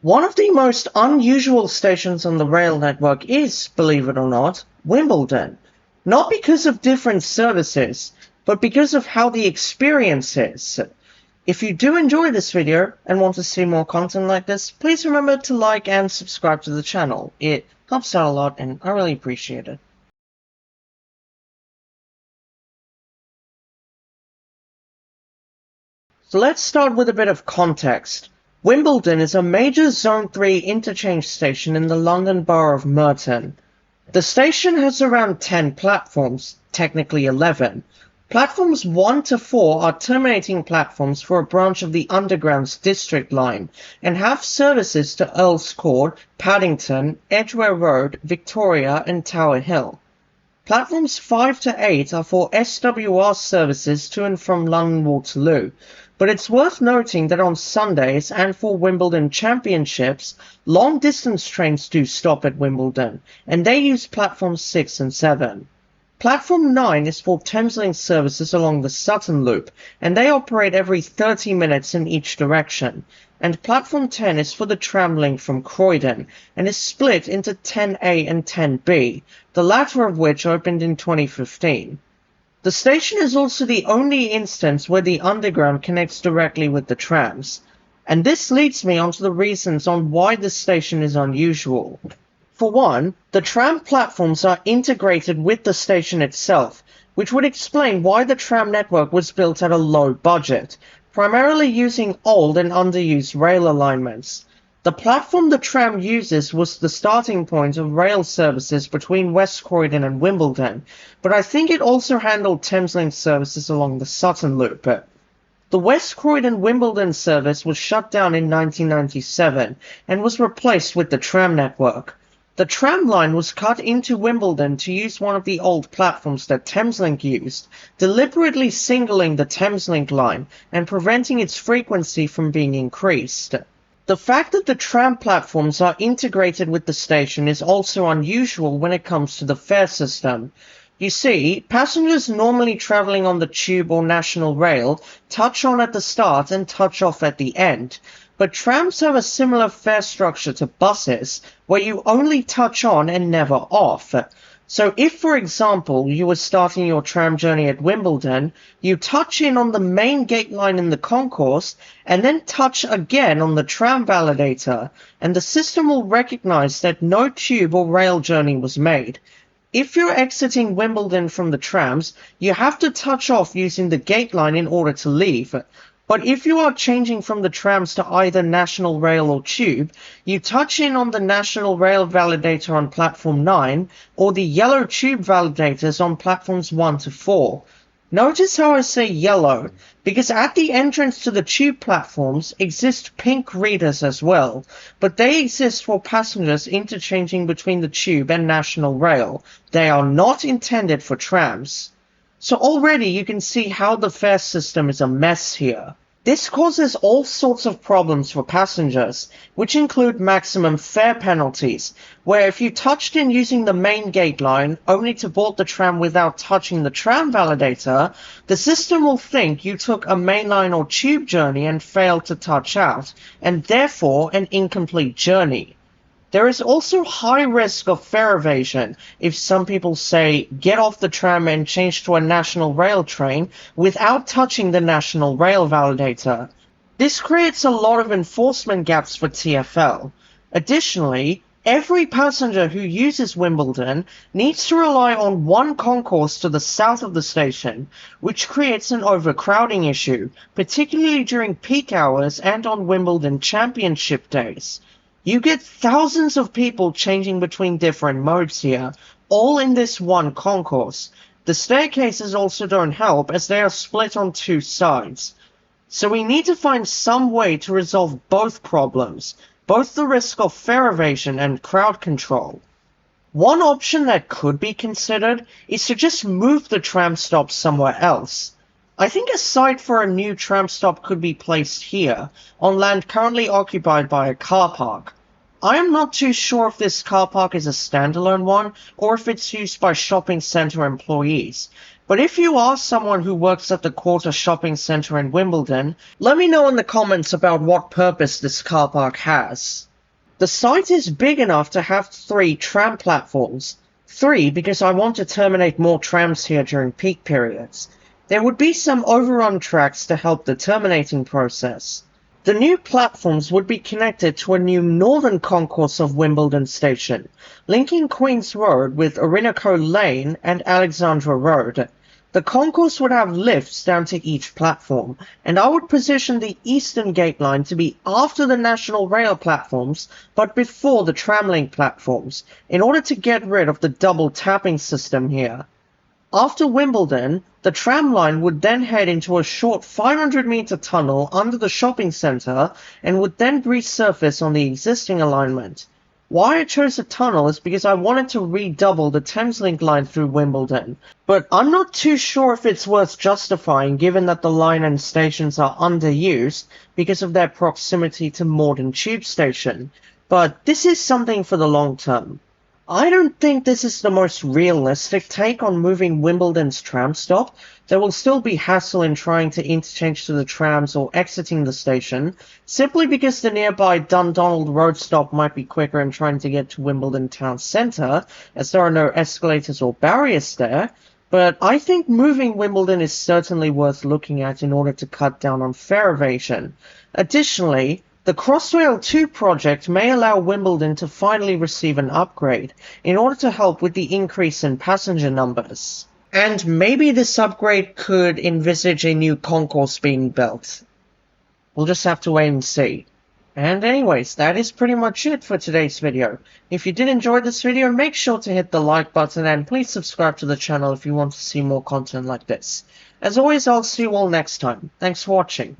One of the most unusual stations on the rail network is, believe it or not, Wimbledon. Not because of different services, but because of how the experience is. If you do enjoy this video and want to see more content like this, please remember to like and subscribe to the channel. It helps out a lot and I really appreciate it. So let's start with a bit of context. Wimbledon is a major Zone 3 interchange station in the London Borough of Merton. The station has around 10 platforms, technically 11. Platforms 1 to 4 are terminating platforms for a branch of the Underground's District Line, and have services to Earl's Court, Paddington, Edgware Road, Victoria and Tower Hill. Platforms 5 to 8 are for SWR services to and from London Waterloo, but it's worth noting that on Sundays and for Wimbledon Championships, long-distance trains do stop at Wimbledon, and they use platforms 6 and 7. Platform 9 is for Thameslink services along the Sutton Loop, and they operate every 30 minutes in each direction. And Platform 10 is for the tram link from Croydon, and is split into 10A and 10B, the latter of which opened in 2015. The station is also the only instance where the Underground connects directly with the trams. And this leads me on to the reasons on why this station is unusual. For one, the tram platforms are integrated with the station itself, which would explain why the tram network was built at a low budget, primarily using old and underused rail alignments. The platform the tram uses was the starting point of rail services between West Croydon and Wimbledon, but I think it also handled Thameslink services along the Sutton Loop. The West Croydon-Wimbledon service was shut down in 1997 and was replaced with the tram network. The tram line was cut into Wimbledon to use one of the old platforms that Thameslink used, deliberately singling the Thameslink line and preventing its frequency from being increased. The fact that the tram platforms are integrated with the station is also unusual when it comes to the fare system. You see, passengers normally travelling on the tube or national rail touch on at the start and touch off at the end. But trams have a similar fare structure to buses, where you only touch on and never off. So if, for example, you were starting your tram journey at Wimbledon, you touch in on the main gate line in the concourse, and then touch again on the tram validator, and the system will recognize that no tube or rail journey was made. If you're exiting Wimbledon from the trams, you have to touch off using the gate line in order to leave. But if you are changing from the trams to either National Rail or Tube, you touch in on the National Rail validator on Platform 9 or the yellow Tube validators on Platforms 1 to 4. Notice how I say yellow, because at the entrance to the Tube platforms exist pink readers as well, but they exist for passengers interchanging between the Tube and National Rail. They are not intended for trams. So already you can see how the fare system is a mess here. This causes all sorts of problems for passengers, which include maximum fare penalties, where if you touched in using the main gate line only to board the tram without touching the tram validator, the system will think you took a mainline or tube journey and failed to touch out, and therefore an incomplete journey. There is also high risk of fare evasion if some people say get off the tram and change to a National Rail train without touching the National Rail validator. This creates a lot of enforcement gaps for TfL. Additionally, every passenger who uses Wimbledon needs to rely on one concourse to the south of the station, which creates an overcrowding issue, particularly during peak hours and on Wimbledon Championship days. You get thousands of people changing between different modes here, all in this one concourse. The staircases also don't help as they are split on two sides. So we need to find some way to resolve both problems, both the risk of fare evasion and crowd control. One option that could be considered is to just move the tram stop somewhere else. I think a site for a new tram stop could be placed here, on land currently occupied by a car park. I am not too sure if this car park is a standalone one, or if it's used by shopping centre employees. But if you are someone who works at the Quarter Shopping Centre in Wimbledon, let me know in the comments about what purpose this car park has. The site is big enough to have 3 tram platforms. 3 because I want to terminate more trams here during peak periods. There would be some overrun tracks to help the terminating process. The new platforms would be connected to a new northern concourse of Wimbledon Station, linking Queen's Road with Orinoco Lane and Alexandra Road. The concourse would have lifts down to each platform, and I would position the eastern gate line to be after the National Rail platforms, but before the Tramlink platforms, in order to get rid of the double tapping system here. After Wimbledon, the tram line would then head into a short 500-meter tunnel under the shopping centre and would then resurface on the existing alignment. Why I chose a tunnel is because I wanted to redouble the Thameslink line through Wimbledon, but I'm not too sure if it's worth justifying given that the line and stations are underused because of their proximity to Morden Tube Station, but this is something for the long term. I don't think this is the most realistic take on moving Wimbledon's tram stop. There will still be hassle in trying to interchange to the trams or exiting the station, simply because the nearby Dundonald Road stop might be quicker in trying to get to Wimbledon town centre, as there are no escalators or barriers there, but I think moving Wimbledon is certainly worth looking at in order to cut down on fare evasion. Additionally, the Crossrail 2 project may allow Wimbledon to finally receive an upgrade in order to help with the increase in passenger numbers. And maybe this upgrade could envisage a new concourse being built. We'll just have to wait and see. And anyways, that is pretty much it for today's video. If you did enjoy this video, make sure to hit the like button and please subscribe to the channel if you want to see more content like this. As always, I'll see you all next time. Thanks for watching.